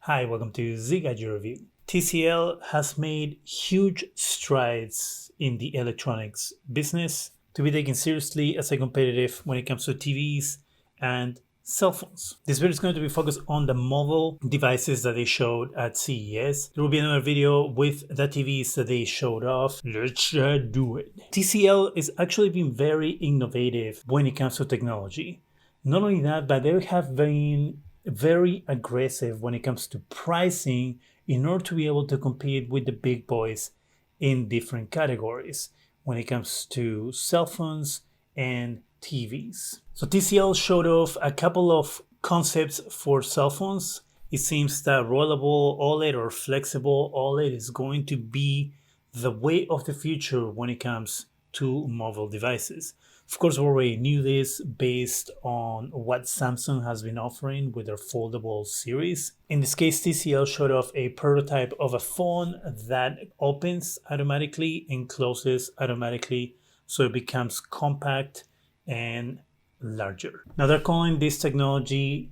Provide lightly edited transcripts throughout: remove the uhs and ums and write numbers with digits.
Hi, welcome to Ziggy Review. TCL has made huge strides in the electronics business to be taken seriously as a competitive when it comes to TVs and cell phones. This video is going to be focused on the mobile devices that they showed at CES. There will be another video with the TVs that they showed off. Let's do it. TCL is actually being very innovative when it comes to technology. Not only that, but they have been very aggressive when it comes to pricing in order to be able to compete with the big boys in different categories when it comes to cell phones and TVs. So TCL showed off a couple of concepts for cell phones. It seems that rollable OLED or flexible OLED is going to be the way of the future when it comes to mobile devices. Of course, we already knew this based on what Samsung has been offering with their foldable series. In this case, TCL showed off a prototype of a phone that opens automatically and closes automatically, so it becomes compact and larger. Now they're calling this technology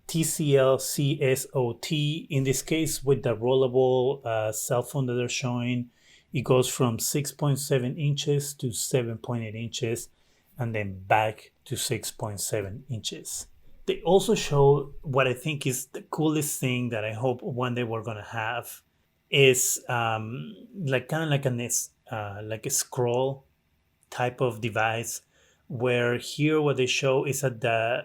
TCL CSOT. In this case, with the rollable cell phone that they're showing, it goes from 6.7 inches to 7.8 inches and then back to 6.7 inches. They also show what I think is the coolest thing that I hope one day we're gonna have is like a scroll type of device, where here what they show is that the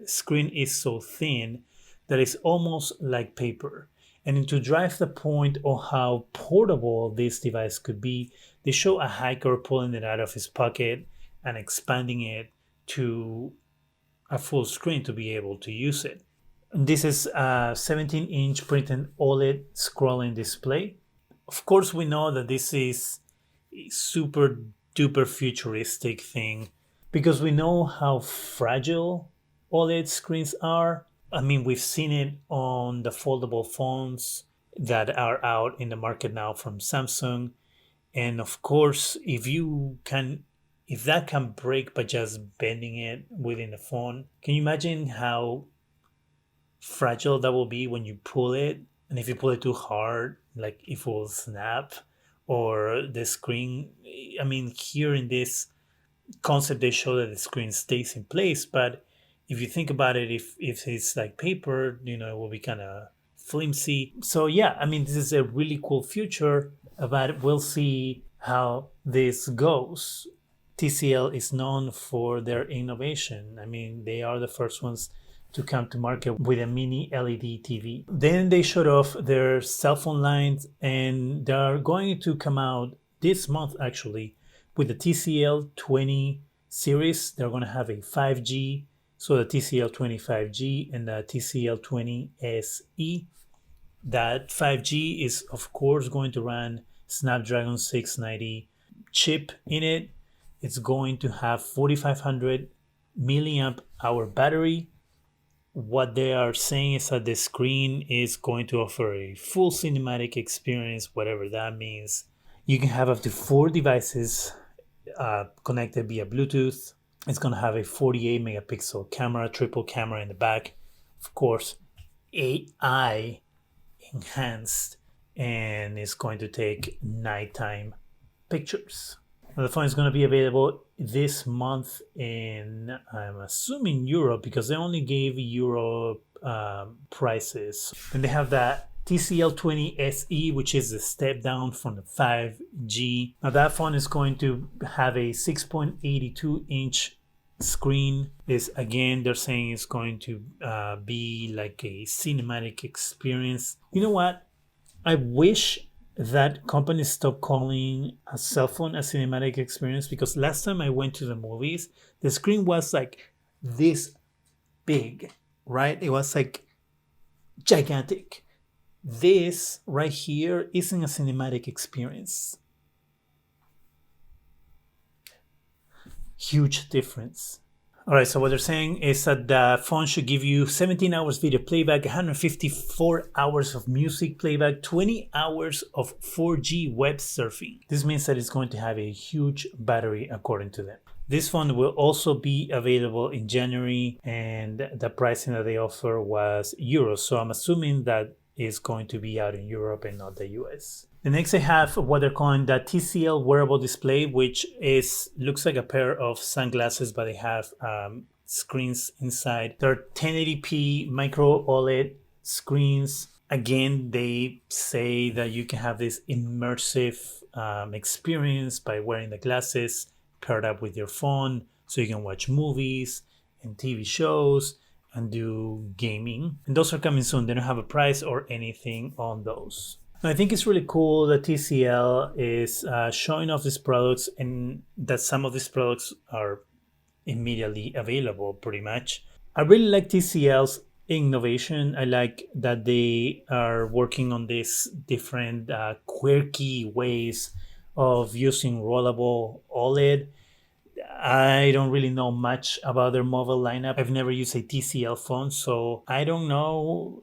screen is so thin that it's almost like paper. And to drive the point of how portable this device could be, they show a hiker pulling it out of his pocket and expanding it to a full screen to be able to use it. And this is a 17-inch printed OLED scrolling display. Of course, we know that this is a super duper futuristic thing because we know how fragile OLED screens are. I mean, we've seen it on the foldable phones that are out in the market now from Samsung. And of course, if that can break by just bending it within the phone, can you imagine how fragile that will be when you pull it? And if you pull it too hard, like it will snap or the screen. I mean, here in this concept, they show that the screen stays in place, but if you think about it, if it's like paper, it will be kind of flimsy. So yeah, I mean, this is a really cool future, but we'll see how this goes. TCL is known for their innovation. I mean, they are the first ones to come to market with a mini LED TV. Then they showed off their cell phone lines, and they're going to come out this month actually with the TCL 20 series. They're going to have a 5G, so the TCL 20 5G and the TCL 20 SE. That 5G is of course going to run Snapdragon 690 chip in it. It's going to have 4500 milliamp hour battery. What they are saying is that the screen is going to offer a full cinematic experience, whatever that means. You can have up to 4 devices connected via Bluetooth. It's going to have a 48 megapixel camera, triple camera in the back. Of course, AI enhanced, and it's going to take nighttime pictures. Now, the phone is going to be available this month in, I'm assuming, Europe, because they only gave Euro prices. And they have the TCL 20 SE, which is a step down from the 5G. Now that phone is going to have a 6.82 inch screen. This again, they're saying it's going to be like a cinematic experience. You know what? I wish that companies stop calling a cell phone a cinematic experience, because last time I went to the movies, the screen was like this big, right? It was like gigantic. This right here isn't a cinematic experience. Huge difference. All right, so what they're saying is that the phone should give you 17 hours video playback, 154 hours of music playback, 20 hours of 4G web surfing. This means that it's going to have a huge battery according to them. This phone will also be available in January, and the pricing that they offer was euros. So I'm assuming that is going to be out in Europe and not the US. The next I have what they're calling the TCL Wearable Display, which looks like a pair of sunglasses, but they have screens inside. They're 1080p micro OLED screens. Again, they say that you can have this immersive experience by wearing the glasses paired up with your phone, so you can watch movies and TV shows and do gaming. And those are coming soon. They don't have a price or anything on those. I think it's really cool that TCL is showing off these products, and that some of these products are immediately available pretty much. I really like TCL's innovation. I like that they are working on these different quirky ways of using rollable OLED. I don't really know much about their mobile lineup. I've never used a TCL phone, so I don't know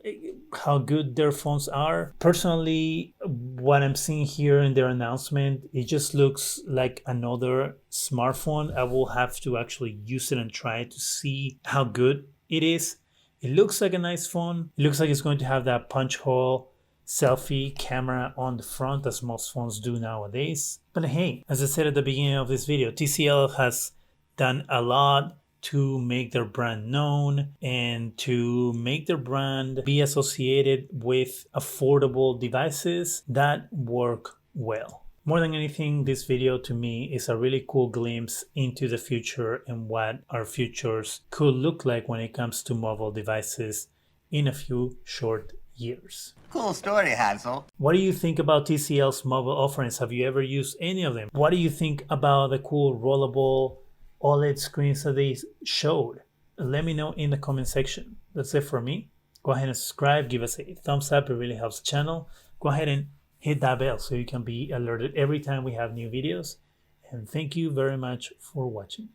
how good their phones are. Personally, what I'm seeing here in their announcement, it just looks like another smartphone. I will have to actually use it and try to see how good it is. It looks like a nice phone. It looks like it's going to have that punch hole selfie camera on the front, as most phones do nowadays. But hey, as I said at the beginning of this video, TCL has done a lot to make their brand known and to make their brand be associated with affordable devices that work well. More than anything, this video to me is a really cool glimpse into the future and what our futures could look like when it comes to mobile devices in a few short years. Cool story, Hansel. What do you think about TCL's mobile offerings? Have you ever used any of them? What do you think about the cool rollable OLED screens that they showed? Let me know in the comment section. That's it for me. Go ahead and subscribe. Give us a thumbs up. It really helps the channel. Go ahead and hit that bell so you can be alerted every time we have new videos. And thank you very much for watching.